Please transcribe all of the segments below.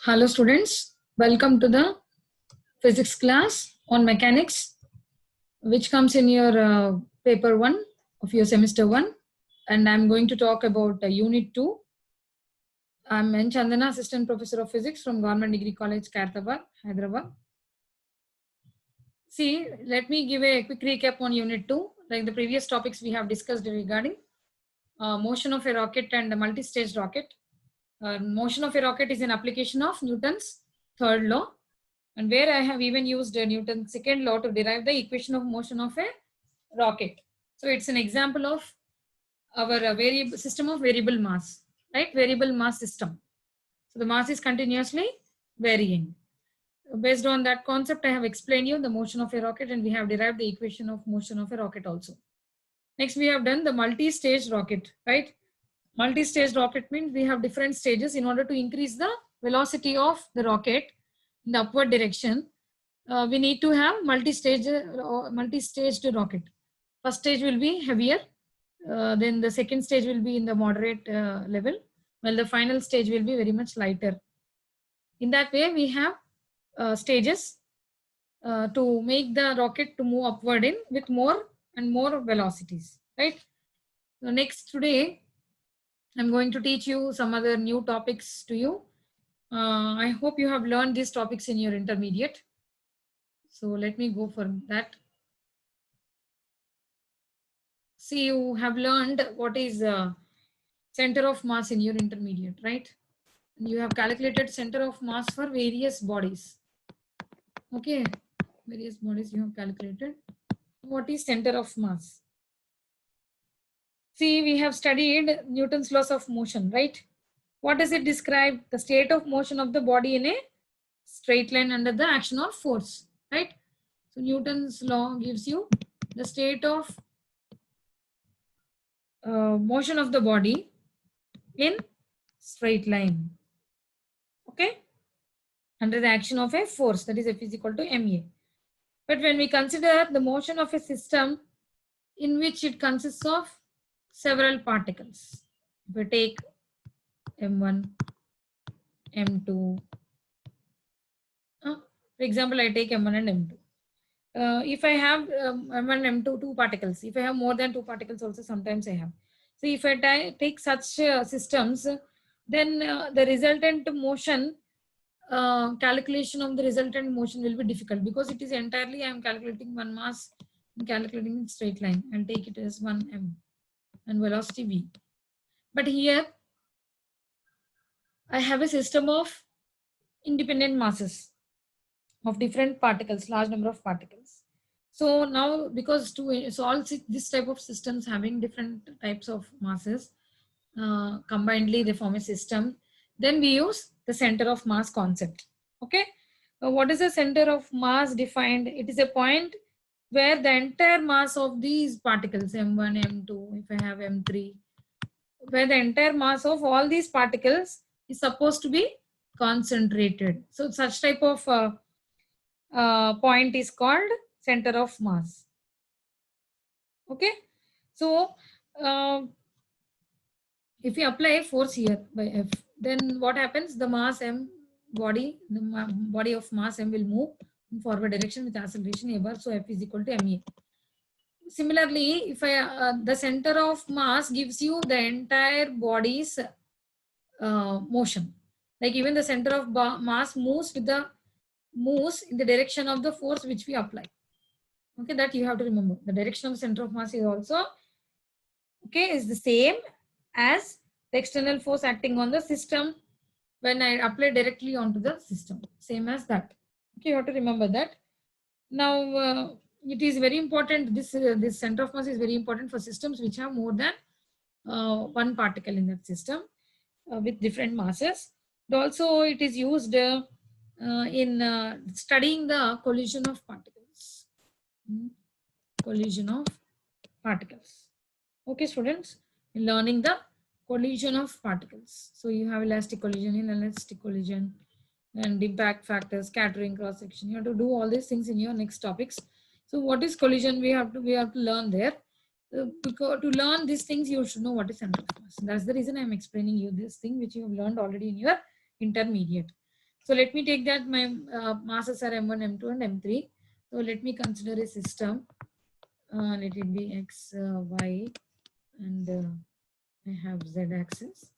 Hello students, welcome to the physics class on mechanics which comes in your paper 1 of your semester 1, and I'm going to talk about unit 2. I'm N. Chandana, assistant professor of physics from Government Degree College, Khairtabad, Hyderabad. See, let me give a quick recap on unit 2. Like the previous topics we have discussed regarding motion of a rocket and a multi-stage rocket. Motion of a rocket is an application of Newton's third law, and where I have even used Newton's second law to derive the equation of motion of a rocket. So it's an example of our variable system of variable mass, right? Variable mass system. So the mass is continuously varying. Based on that concept, I have explained you the motion of a rocket, and we have derived the equation of motion of a rocket also. Next, we have done the multi-stage rocket, right? Multi-stage rocket means we have different stages. In order to increase the velocity of the rocket in the upward direction, we need to have multi-staged rocket. First stage will be heavier, then the second stage will be in the moderate level, while the final stage will be very much lighter. In that way, we have stages to make the rocket to move upward in with more and more velocities, right? So next today, I'm going to teach you some other new topics to you. I hope you have learned these topics in your intermediate. So let me go for that. See, you have learned what is center of mass in your intermediate, right? You have calculated center of mass for various bodies. Okay, various bodies you have calculated. What is center of mass? See, we have studied Newton's laws of motion, right? What does it describe? The state of motion of the body in a straight line under the action of force, right? So Newton's law gives you the state of motion of the body in straight line, okay, under the action of a force, that is F is equal to ma. But when we consider the motion of a system in which it consists of several particles, if we take m1, m2, for example, I take m1 and m2. If I have m1, m2, two particles, if I have more than two particles also, sometimes I have. So if I take such systems, then the resultant motion, calculation of the resultant motion will be difficult, because it is entirely I am calculating one mass and calculating in straight line. I'll take it as 1m and velocity v. But here I have a system of independent masses of different particles, large number of particles. So now, because to solve this type of systems having different types of masses, combinedly they form a system, then we use the center of mass concept. Okay, what is the center of mass defined? It is a point where the entire mass of these particles, m1, m2, if I have m3, where the entire mass of all these particles is supposed to be concentrated. So such type of point is called center of mass. Okay, so if we apply force here by F, then what happens? The mass m body, the body of mass m will move in forward direction with acceleration a bar. So F is equal to ma. Similarly, if I the center of mass gives you the entire body's motion. Like even the center of mass moves in the direction of the force which we apply. Okay, that you have to remember. The direction of the center of mass is also is the same as the external force acting on the system when I apply directly onto the system. Same as that. Okay, you have to remember that. Now it is very important. This center of mass is very important for systems which have more than one particle in that system with different masses. And also, it is used in studying the collision of particles. Collision of particles. Okay, students, in learning the collision of particles. So you have elastic collision, inelastic collision, and impact factors, scattering, cross section. You have to do all these things in your next topics. So what is collision? We have to learn there. Because to learn these things, you should know what is center of mass. That's the reason I'm explaining you this thing which you have learned already in your intermediate. So let me take that my masses are M1, M2 and M3. So let me consider a system. Let it be X, Y, and I have Z axis.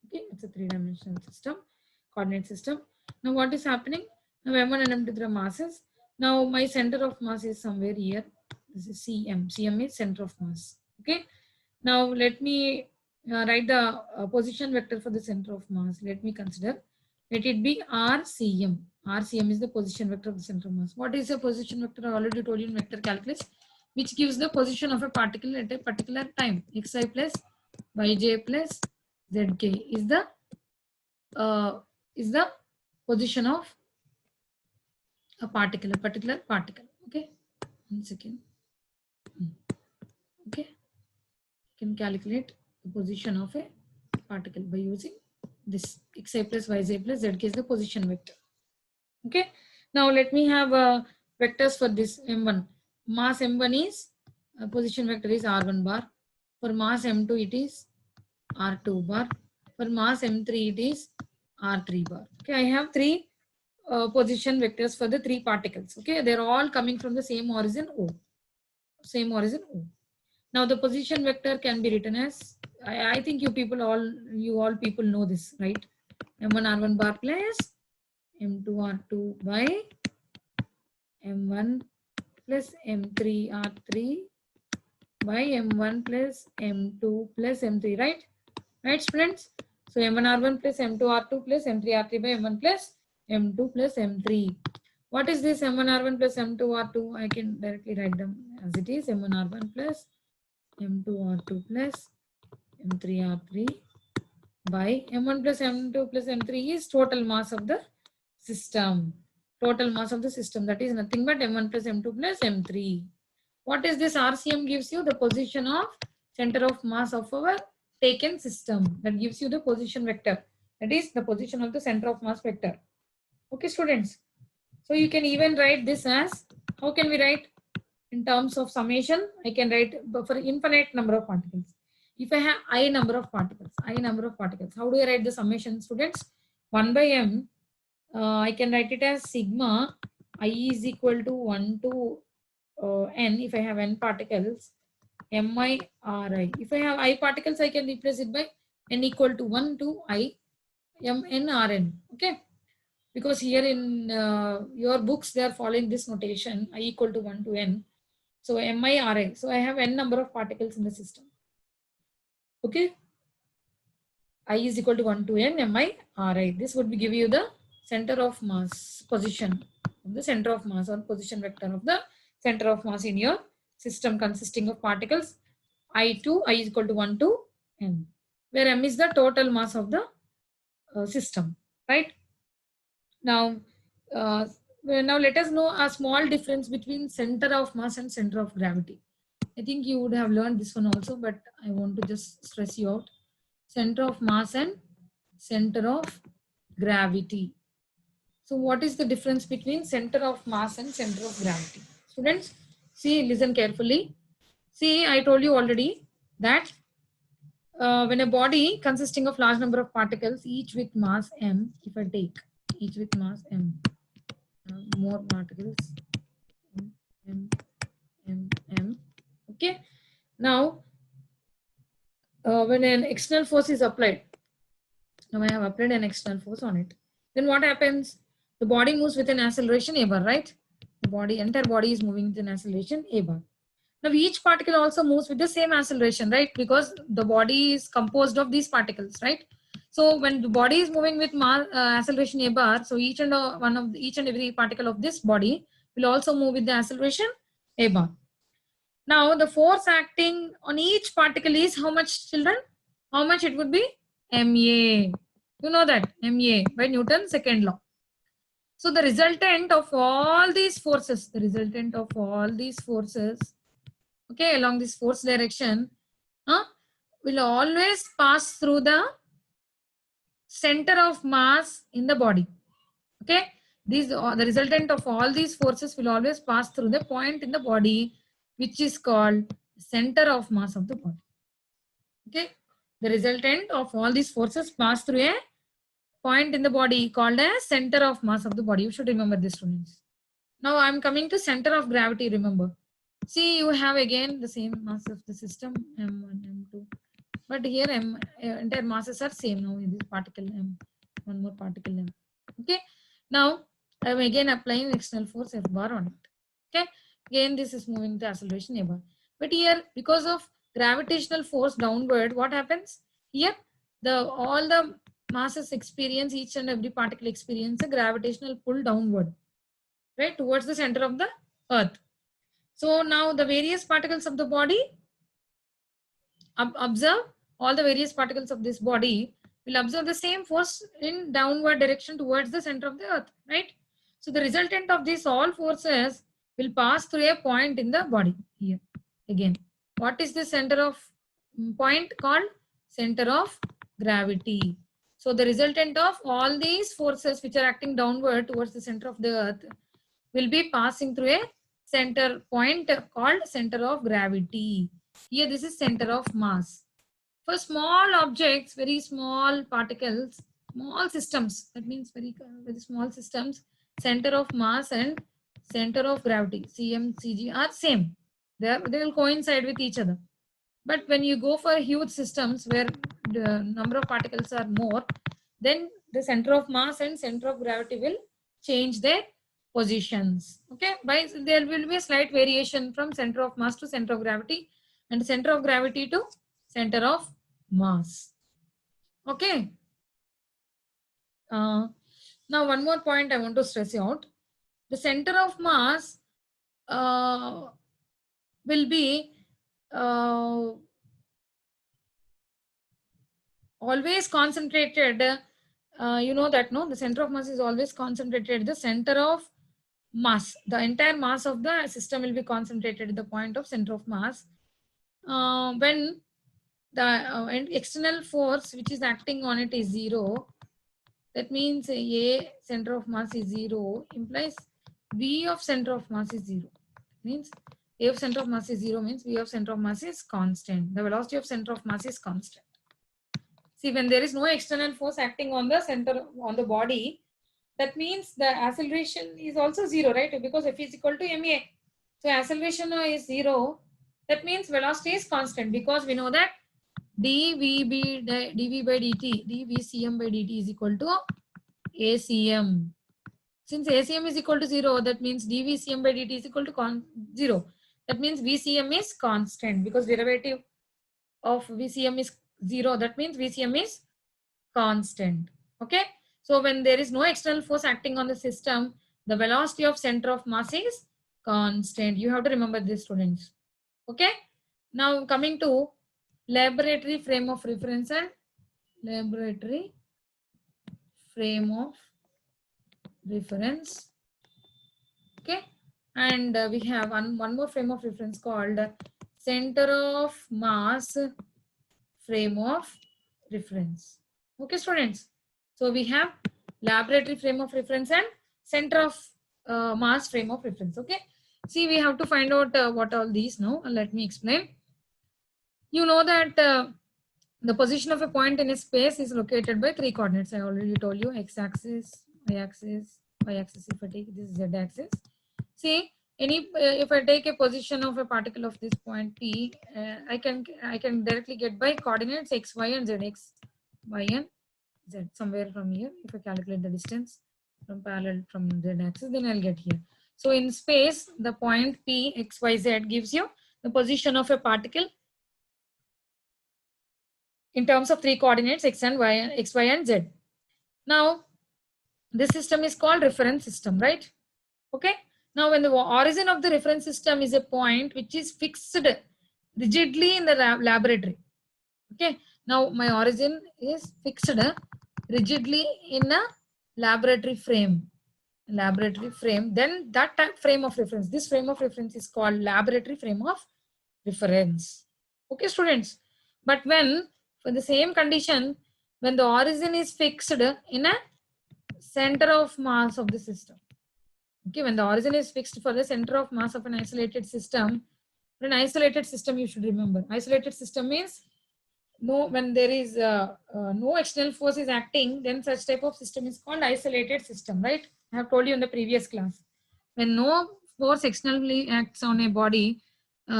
Okay, it's a three-dimensional system, coordinate system. Now what is happening? Now M1 and M2 are masses. Now my center of mass is somewhere here. This is CM. CM is center of mass. Okay. Now let me write the position vector for the center of mass. Let me consider. Let it be RCM. RCM is the position vector of the center of mass. What is the position vector? I already told you in vector calculus, which gives the position of a particle at a particular time. Xi plus yj plus zk is the position of a particular particle. Okay, 1 second. Okay, you can calculate the position of a particle by using this xi plus yj plus zk is the position vector. Okay, now let me have vectors for this m1. Mass m1 is position vector is r1 bar. For mass m2 it is r2 bar. For mass m3 it is r3 bar. Okay, I have three position vectors for the three particles. Okay, they're all coming from the same origin O. Same origin O. Now the position vector can be written as, I think you all people know this, right? M1 R1 bar plus M2 R2 by M1 plus M3 R3 by M1 plus M2 plus M3, right? Right, students? So M1 R1 plus M2 R2 plus M3 R3 by M1 plus M2 plus M3. What is this M1 R1 plus M2 R2? I can directly write them as it is. M1 R1 plus M2 R2 plus M3 R3 by M1 plus M2 plus M3 is total mass of the system. Total mass of the system, that is nothing but M1 plus M2 plus M3. What is this? RCM gives you the position of center of mass of our taken system. That gives you the position vector. That is the position of the center of mass vector. Okay, students. So you can even write this as, how can we write? In terms of summation, I can write for infinite number of particles. If I have I number of particles, how do I write the summation, students? 1 by m, I can write it as sigma I is equal to 1 to n. If I have n particles, mi ri. If I have I particles, I can replace it by n equal to 1 to I mn rn. Okay, because here in your books they are following this notation, I equal to 1 to n. So mi ri. So I have n number of particles in the system. Okay, I is equal to 1 to n mi ri. This would give you the center of mass position of the center of mass or position vector of the center of mass in your system consisting of particles I2, I is equal to 1 to n, where m is the total mass of the system, right? Now, now let us know a small difference between center of mass and center of gravity. I think you would have learned this one also, but I want to just stress you out. Center of mass and center of gravity. So what is the difference between center of mass and center of gravity? Students, see, listen carefully. See, I told you already that when a body consisting of large number of particles, each with mass m, if I take each with mass m, more particles, m. Okay. Now, when an external force is applied, now I have applied an external force on it. Then what happens? The body moves with an acceleration a bar, right? The entire body is moving with an acceleration a bar. Now each particle also moves with the same acceleration, right? Because the body is composed of these particles, right? So when the body is moving with acceleration a bar, so each and every particle of this body will also move with the acceleration a bar. Now the force acting on each particle is how much, children? How much it would be? MA. You know that, MA by Newton's second law. So the resultant of all these forces, okay, along this force direction, will always pass through the center of mass in the body. Okay, the resultant of all these forces will always pass through the point in the body which is called center of mass of the body. Okay, the resultant of all these forces pass through a point in the body called as center of mass of the body. You should remember this, students. Now I'm coming to center of gravity, remember. See, you have again the same mass of the system, m1, m2. But here entire masses are same now in this particle m, one more particle m. Okay. Now I'm again applying external force F bar on it. Okay. Again, this is moving the acceleration A bar. But here, because of gravitational force downward, what happens? Here, all the masses experience, each and every particle experience a gravitational pull downward, right, towards the center of the earth. So now the various particles of the body, observe all the various particles of this body will observe the same force in downward direction towards the center of the earth, right? So the resultant of these all forces will pass through a point in the body here. Again, what is the center of point called? Center of gravity. So the resultant of all these forces which are acting downward towards the center of the earth will be passing through a center point called center of gravity. Here this is center of mass. For small objects, very small particles, small systems, that means very small systems, center of mass and center of gravity, CM, CG are same. They will coincide with each other. But when you go for huge systems where the number of particles are more, then the center of mass and center of gravity will change their positions. Okay, by there will be a slight variation from center of mass to center of gravity and center of gravity to center of mass. Okay. Now one more point I want to stress out. The center of mass will be always concentrated. You know that, no? The center of mass is always concentrated. The center of mass, the entire mass of the system will be concentrated at the point of center of mass. When the external force which is acting on it is 0, that means A center of mass is 0 implies V of center of mass is 0. Means A of center of mass is 0 means V of center of mass is constant. The velocity of center of mass is constant. See, when there is no external force acting on the center on the body, that means the acceleration is also 0, right? Because F is equal to ma. So acceleration is 0. That means velocity is constant, because we know that dv by dt, dvcm by dt is equal to acm. Since acm is equal to 0, that means dvcm by dt is equal to 0. That means vcm is constant, because derivative of vcm is 0. That means vcm is constant. Okay. So when there is no external force acting on the system, the velocity of center of mass is constant. You have to remember this, students. Okay. Now coming to laboratory frame of reference and laboratory frame of reference. Okay. And we have one more frame of reference called center of mass frame of reference. Okay, students. So we have laboratory frame of reference and center of mass frame of reference. Okay. See, we have to find out what all these now. Let me explain. You know that the position of a point in a space is located by 3 coordinates. I already told you: x-axis, y-axis, y-axis. If I take this z-axis, see, if I take a position of a particle of this point P, I can directly get by coordinates x, y, and z. X, y, and z. Somewhere from here, if I calculate the distance from parallel from z-axis, then I'll get here. So in space, the point P, x, y, z gives you the position of a particle in terms of 3 coordinates x and y, x, y, and z. Now, this system is called reference system, right? Okay. Now, when the origin of the reference system is a point which is fixed rigidly in the laboratory. Okay. Now, my origin is fixed rigidly in a laboratory frame. Then that frame of reference, this frame of reference is called laboratory frame of reference. Okay, students. But when, for the same condition, when the origin is fixed in a center of mass of the system. Okay, when the origin is fixed for the center of mass of an isolated system, for an isolated system, you should remember. Isolated system means when there is no external force is acting, then such type of system is called isolated system, right? I have told you in the previous class. When no force externally acts on a body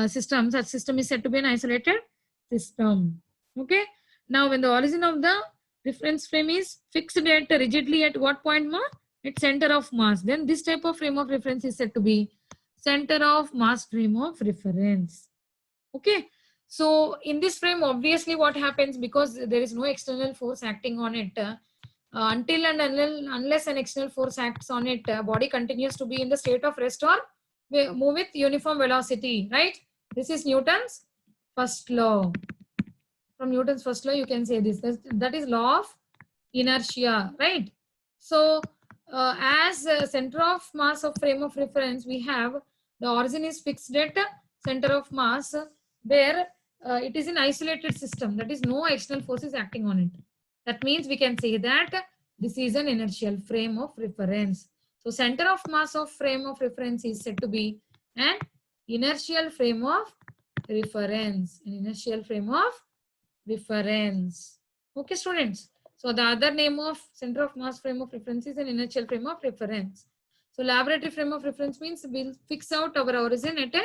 system, such system is said to be an isolated system. Okay. Now, when the origin of the reference frame is fixed at rigidly at what point, ma? At center of mass. Then this type of frame of reference is said to be center of mass frame of reference. Okay. So in this frame, obviously what happens, because there is no external force acting on it, until and unless an external force acts on it, body continues to be in the state of rest or move with uniform velocity, right? This is Newton's first law. From Newton's first law, you can say this. That is law of inertia, right? So as center of mass of frame of reference, we have the origin is fixed at center of mass, where it is an isolated system. That is, no external force is acting on it. That means we can say that this is an inertial frame of reference. So center of mass of frame of reference is said to be an inertial frame of reference. An inertial frame of reference. Okay, students. So the other name of center of mass frame of reference is an inertial frame of reference. So laboratory frame of reference means we'll fix out our origin at a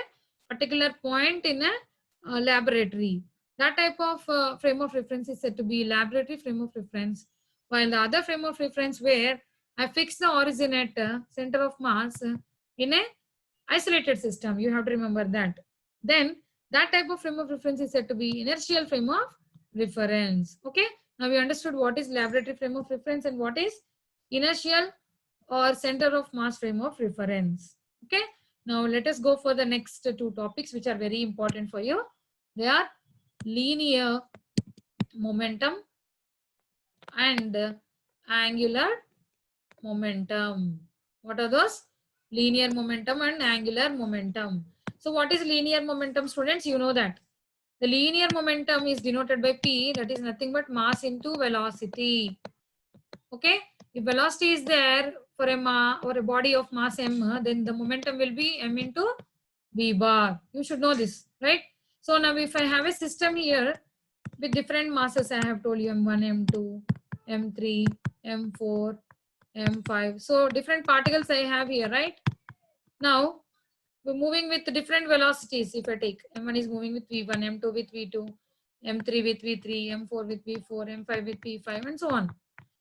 particular point in a laboratory. That type of frame of reference is said to be laboratory frame of reference. While the other frame of reference where I fix the origin at center of mass in a isolated system, you have to remember that. Then that type of frame of reference is said to be inertial frame of reference. Okay. Now we understood what is laboratory frame of reference and what is inertial or center of mass frame of reference. Okay. Now let us go for the next two topics which are very important for you. They are linear momentum and angular momentum. What are those? Linear momentum and angular momentum. So what is linear momentum, students? You know that. The linear momentum is denoted by P, that is nothing but mass into velocity. Okay. If velocity is there for a body of mass m, then the momentum will be m into v bar. You should know this, right? So now if I have a system here with different masses, I have told you m1, m2, m3, m4, m5. So different particles I have here, right? Now we're moving with different velocities. If I take m1 is moving with v1, m2 with v2, m3 with v3, m4 with v4, m5 with p5, and so on.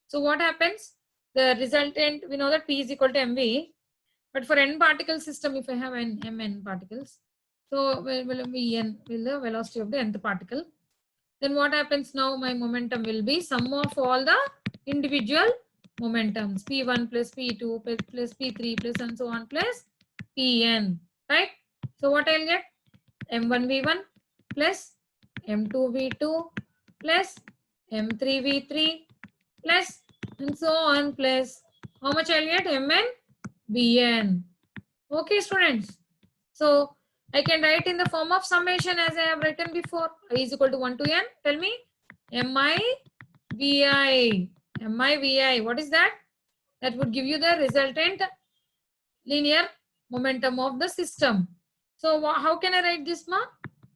So what happens? The resultant, we know that p is equal to mv, but for n particle system, if I have mn particles, so will be n will the velocity of the nth particle. Then what happens now? My momentum will be sum of all the individual momentums, p1 plus p2 plus p3 plus and so on plus pn, right? So what I'll get? m1 v1 plus m2 v2 plus m3 v3 plus and so on plus how much I'll get? Mn bn. Okay, students. So I can write in the form of summation as I have written before. I is equal to 1 to n. Tell me. Mi vi. Mi vi. What is that? That would give you the resultant linear momentum of the system. So how can I write this, ma?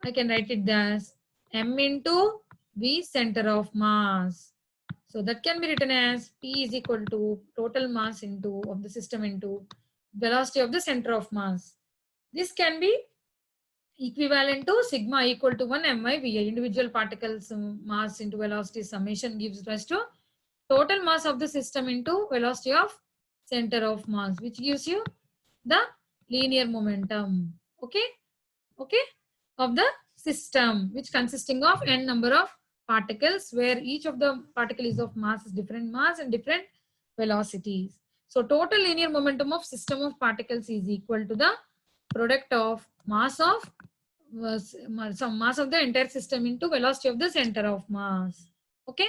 I can write it as m into v center of mass. So that can be written as P is equal to total mass into of the system into velocity of the center of mass. This can be equivalent to sigma equal to 1 mi vi. Individual particles mass into velocity summation gives rise to total mass of the system into velocity of center of mass, which gives you the linear momentum. Okay. Okay. Of the system, which consisting of n number of particles, where each of the particle is of mass is different mass and different velocities. So total linear momentum of system of particles is equal to the product of mass of some mass of the entire system into velocity of the center of mass. Okay.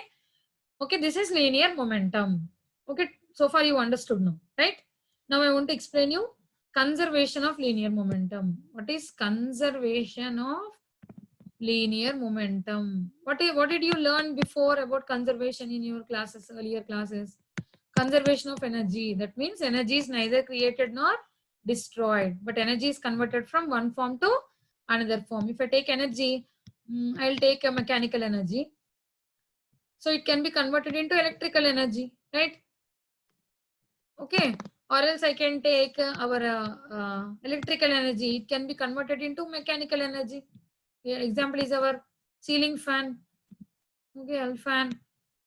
Okay, this is linear momentum. Okay, so far you understood now, right? Now I want to explain you conservation of linear momentum. What is conservation of linear momentum? What did you learn before about conservation in your classes, earlier classes? Conservation of energy. That means energy is neither created nor destroyed, but energy is converted from one form to another form. If I take energy, I'll take a mechanical energy. So it can be converted into electrical energy, right? Okay. Or else I can take our electrical energy. It can be converted into mechanical energy. Yeah, example is our ceiling fan. Okay, L fan.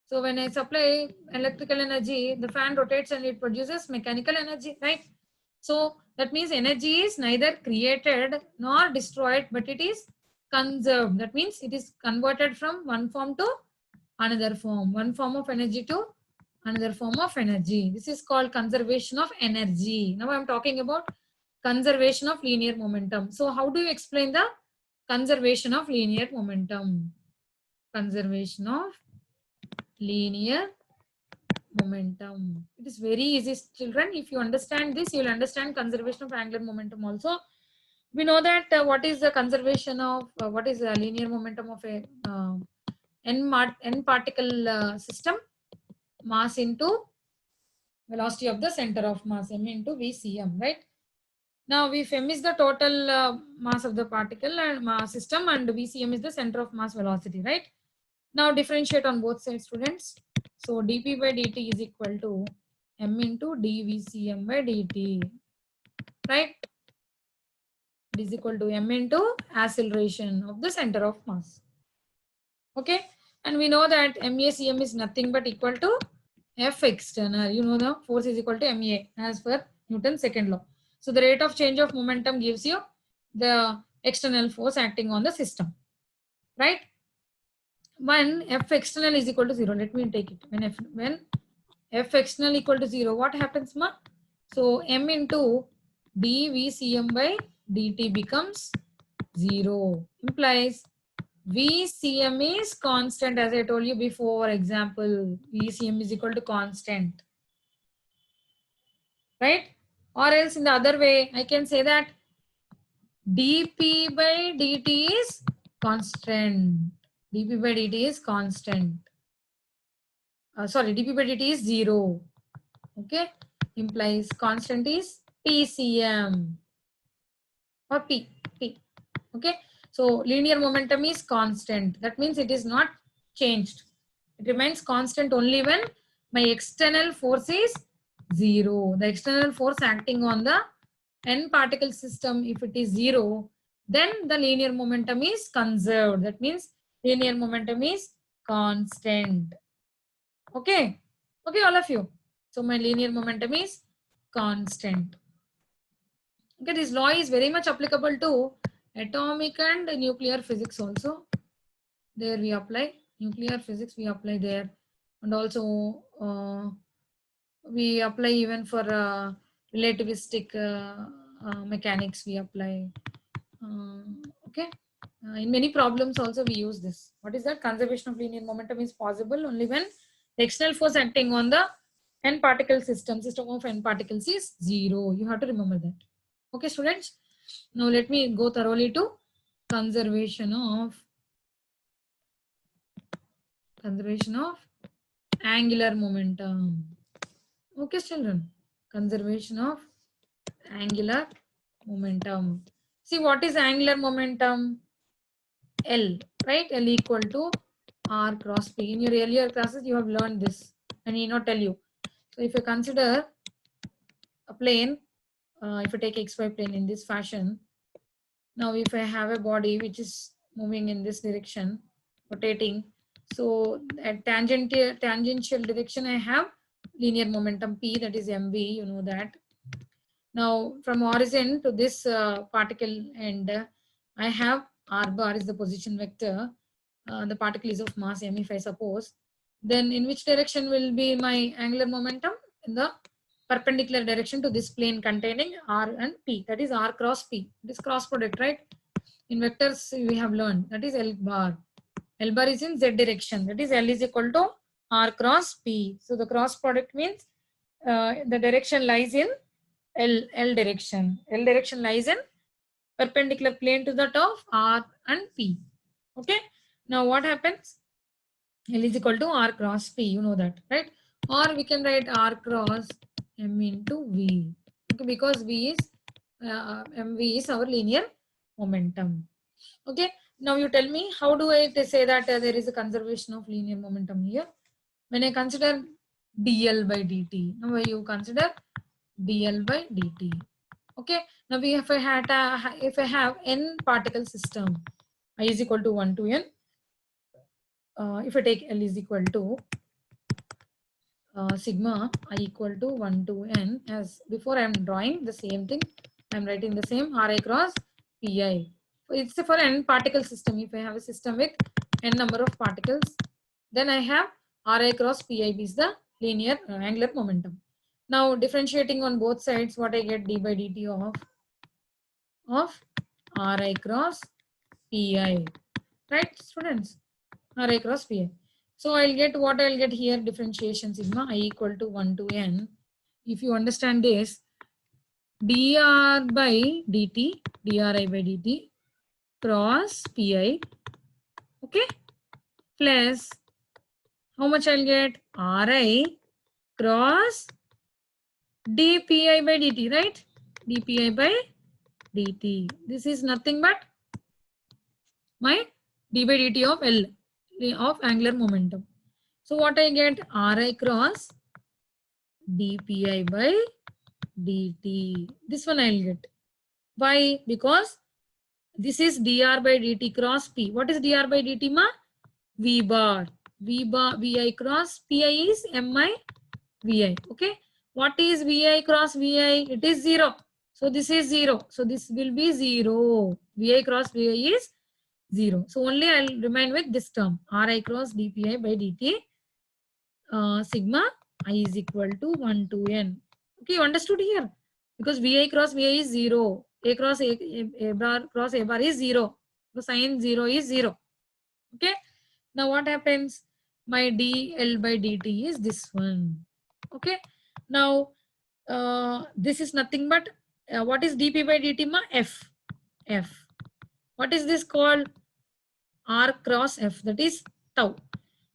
So when I supply electrical energy, the fan rotates and it produces mechanical energy, right? So that means energy is neither created nor destroyed, but it is conserved. That means it is converted from one form to another form, one form of energy to another form of energy. This is called conservation of energy. Now I'm talking about conservation of linear momentum. So how do you explain the conservation of linear momentum? Conservation of linear momentum. It is very easy, children. If you understand this, you will understand conservation of angular momentum also. We know that what is the conservation of what is the linear momentum of a n particle system? Mass into velocity of the center of mass, m into VCM, right? Now, if m is the total mass of the particle and mass system, and VCM is the center of mass velocity, right? Now, differentiate on both sides, students. So, dp by dt is equal to m into dVCM by dt, right? It is equal to m into acceleration of the center of mass. Okay, and we know that MACM is nothing but equal to F external. You know the force is equal to MA as per Newton's second law. So the rate of change of momentum gives you the external force acting on the system, right? When F external is equal to 0, let me take it. When F external equal to 0, what happens, ma? So M into dVCM by dt becomes 0, implies VCM is constant, as I told you before. Example, VCM is equal to constant, right? Or else in the other way, I can say that dP by dt is constant. dP by dt is constant. Sorry, dP by dt is 0. Okay, implies constant is PCM or P. Okay, so linear momentum is constant. That means it is not changed. It remains constant only when my external force is 0. The external force acting on the n particle system, if it is 0, then the linear momentum is conserved. That means linear momentum is constant. Okay, okay, all of you. So my linear momentum is constant. Okay, this law is very much applicable to atomic and nuclear physics also. There we apply nuclear physics, we apply there, and also we apply even for relativistic mechanics, we apply. Okay, in many problems also we use this. What is that? Conservation of linear momentum is possible only when the external force acting on the n particle system of n particles is 0. You have to remember that. Okay, students. Now let me go thoroughly to conservation of angular momentum. Okay, children. Conservation of angular momentum. See, what is angular momentum? L, right? L equal to R cross P. In your earlier classes, you have learned this. I need not tell you. So if you consider a plane, if you take XY plane in this fashion, now if I have a body which is moving in this direction, rotating, so at tangential direction, I have linear momentum P, that is mv, you know that. Now from origin to this particle end, I have r bar is the position vector. The particle is of mass m, if I suppose. Then in which direction will be my angular momentum? In the perpendicular direction to this plane containing r and p, that is r cross p. It is cross product, right? In vectors we have learned, that is L bar. L bar is in z direction, that is L is equal to r cross p. So the cross product means the direction lies in L direction. L direction lies in perpendicular plane to that of R and P. Okay. Now what happens? L is equal to R cross P. You know that, right? Or we can write R cross M into V. Okay, because V is MV is our linear momentum. Okay. Now you tell me, how do I say that there is a conservation of linear momentum here? When I consider dl by dt, now you consider dl by dt. Okay. Now if I have n particle system, I is equal to 1 to n. If I take L is equal to sigma I equal to 1 to n, as before I am drawing the same thing. I am writing the same Ri cross Pi. It's for n particle system. If I have a system with n number of particles, then I have Ri cross Pi is the linear angular momentum. Now differentiating on both sides, what I get, d by dt of Ri cross Pi. Right, students? Ri cross Pi. So I'll get what I'll get here, differentiation sigma I equal to 1 to n. If you understand this, dr by dt, dri by dt cross Pi, okay, plus how much I'll get, Ri cross dpi by dt, right? Dpi by dt. This is nothing but my d by dt of L, of angular momentum. So what I get, Ri cross dpi by dt. This one I'll get. Why? Because this is dr by dt cross p. What is dr by dt, ma? V bar. V bar, Vi cross Pi is Mi Vi. Okay. What is Vi cross Vi? It is 0. So this is 0. So this will be 0. Vi cross Vi is 0. So only I'll remain with this term. Ri cross dpi by dt sigma I is equal to 1 to n. Okay, you understood here? Because Vi cross Vi is 0. A cross A bar cross A bar is 0. So sign 0 is 0. Okay. Now what happens? My dl by dt is this one. Okay. Now this is nothing but what is dp by dt, ma? F. F. What is this called? R cross F, that is tau.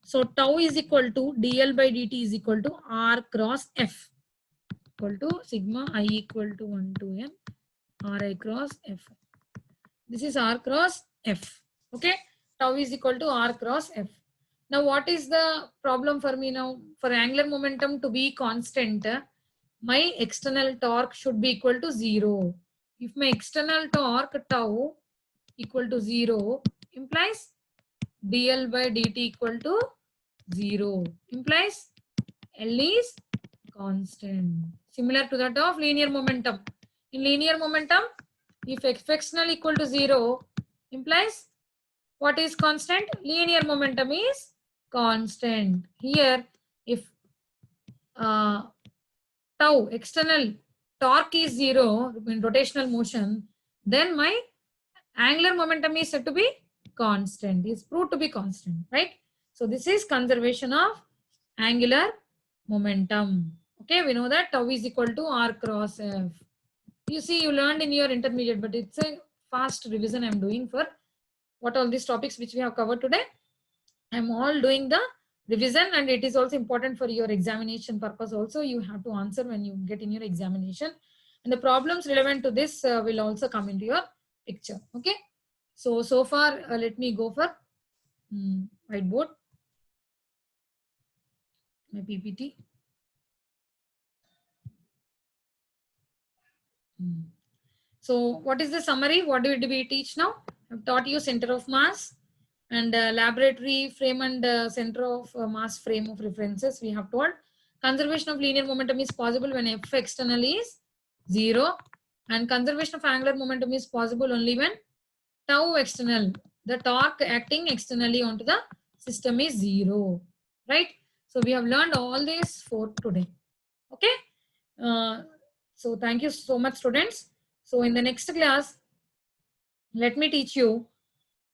So tau is equal to dl by dt is equal to R cross F, equal to sigma I equal to 1 to n Ri cross F. This is R cross F. Okay. Tau is equal to R cross F. Now what is the problem for me now? For angular momentum to be constant, my external torque should be equal to 0. If my external torque tau equal to 0, implies dl by dt equal to 0, implies L is constant. Similar to that of linear momentum. In linear momentum, if external equal to 0, implies what is constant? Linear momentum is constant. Here, if tau external torque is 0 in rotational motion, then my angular momentum is said to be constant, is proved to be constant, right? So this is conservation of angular momentum. Okay, we know that tau is equal to R cross F. You see, you learned in your intermediate, but it's a fast revision I'm doing for what all these topics which we have covered today. I'm all doing the revision, and it is also important for your examination purpose also. You have to answer when you get in your examination, and the problems relevant to this will also come into your picture. Okay. So far, let me go for whiteboard, my PPT. So what is the summary? What did we teach now? I've taught you center of mass and laboratory frame and center of mass frame of references. We have told conservation of linear momentum is possible when F external is 0, and conservation of angular momentum is possible only when tau external, the torque acting externally onto the system, is 0, right? So we have learned all these 4 today. Okay. So thank you so much, students. So in the next class, let me teach you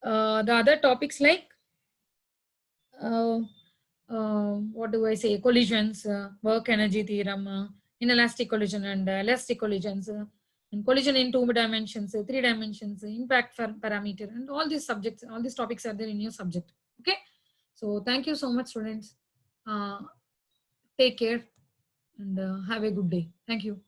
the other topics like what do I say, collisions, work energy theorem, inelastic collision and elastic collisions, and collision in 2 dimensions, 3 dimensions, impact parameter, and all these subjects, all these topics are there in your subject. Okay. So thank you so much, students. Take care and have a good day. Thank you.